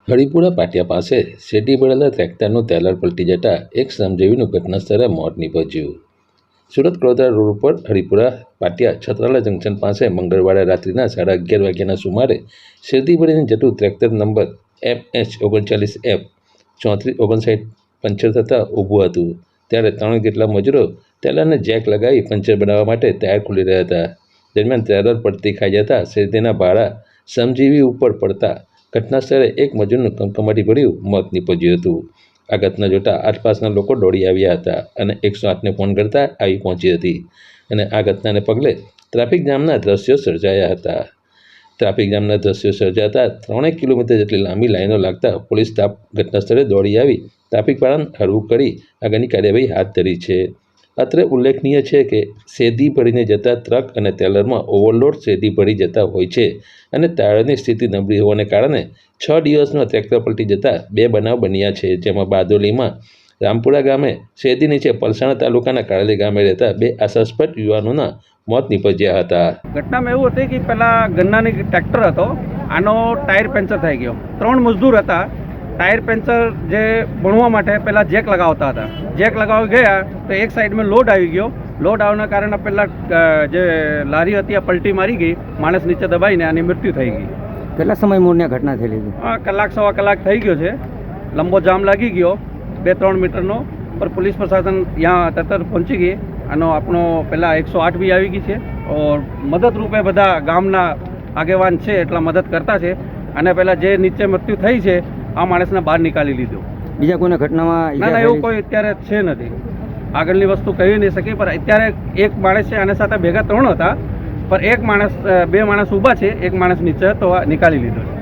હરિપુરા પાટિયા પાસે શેરડી ભરેલા ટ્રેક્ટરનું ટેલર પલટી જતાં એક શ્રમજીવીનું ઘટના સ્થળે મોત નીપજ્યું. સુરત વડોદરા રોડ ઉપર હરિપુરા પાટિયા છત્રાલા જંકશન પાસે મંગળવારે રાત્રિના 11:30 વાગ્યાના સુમારે શેરડી ભરીને જતું ટ્રેક્ટર નંબર MH39F 3459 પંચર થતાં ઊભું હતું, ત્યારે 3 જેટલા મજૂરો ટેલરને જેક લગાવી પંચર બનાવવા માટે ટાયર ખોલી રહ્યા હતા. દરમિયાન ટેલર પડતી ખાઈ જતા શેરડીના ભાડા શ્રમજીવી ઉપર પડતા ઘટના સ્થળે એક મજૂરનું કમકમાટી ભર્યું મોત નીપજ્યું હતું. આ ઘટના જોતા આસપાસના લોકો દોડી આવ્યા હતા અને 108ને ફોન કરતા આવી પહોંચી હતી અને આ ઘટનાને પગલે ટ્રાફિક જામના દ્રશ્યો સર્જાયા હતા. ટ્રાફિક જામના દ્રશ્યો સર્જાતા 3 કિલોમીટર જેટલી લાંબી લાઈનો લાગતા પોલીસ સ્ટાફ ઘટના સ્થળે દોડી આવી ટ્રાફિક પાલન હળવું કરી આગળની કાર્યવાહી હાથ ધરી છે. અત્રે ઉલ્લેખનીય છે કે શેરડી ભરીને જતા ટ્રક અને ટેલરમાં ઓવરલોડ શેરડી ભરી જતા હોય છે અને ટાયરની સ્થિતિ નબળી હોવાને કારણે 6 દિવસમાં ટ્રેક્ટર પલટી જતા 2 બનાવ બન્યા છે, જેમાં બારડોલીમાં રામપુરા ગામે શેરડી નીચે પલસાણા તાલુકાના કાળલી ગામે રહેતા 2 આશાસ્પદ યુવાનોના મોત નીપજ્યા હતા. ઘટનામાં એવું હતું કે પહેલાં ગન્નાની ટ્રેક્ટર હતો, આનો ટાયર પંચર થઈ ગયો. 3 મજદૂર હતા. ટાયર પંચર જે ભણવા માટે પહેલાં જેક લગાવતા હતા. જેક લગાવી ગયા તો એક સાઈડમાં લોડ આવી ગયો. લોડ આવવાના કારણે પહેલાં જે લારી હતી આ પલટી મારી ગઈ, માણસ નીચે દબાઈને આની મૃત્યુ થઈ ગઈ. કેટલા સમય મૂળની ઘટના થયેલી હતી? કલાક સવા કલાક થઈ ગયો છે. લંબો જામ લાગી ગયો 2-3 મીટરનો, પર પોલીસ પ્રશાસન ત્યાં તરત પહોંચી ગઈ. આનો આપણો પહેલાં 108 બી આવી ગઈ છે ઓર મદદ રૂપે બધા ગામના આગેવાન છે એટલા મદદ કરતા છે. અને પહેલાં જે નીચે મૃત્યુ થઈ છે આ માણસને બહાર નીકાળી લીધો. બીજા કોઈને ઘટનામાં ના એવું કોઈ અત્યારે છે નથી. આગળની વસ્તુ કહી નહીં શકી, પણ અત્યારે એક માણસ છે, આની સાથે ભેગા 3 હતા, પણ 2 માણસ ઊભા છે, એક માણસ નીચે તો નીકાળી લીધો છે.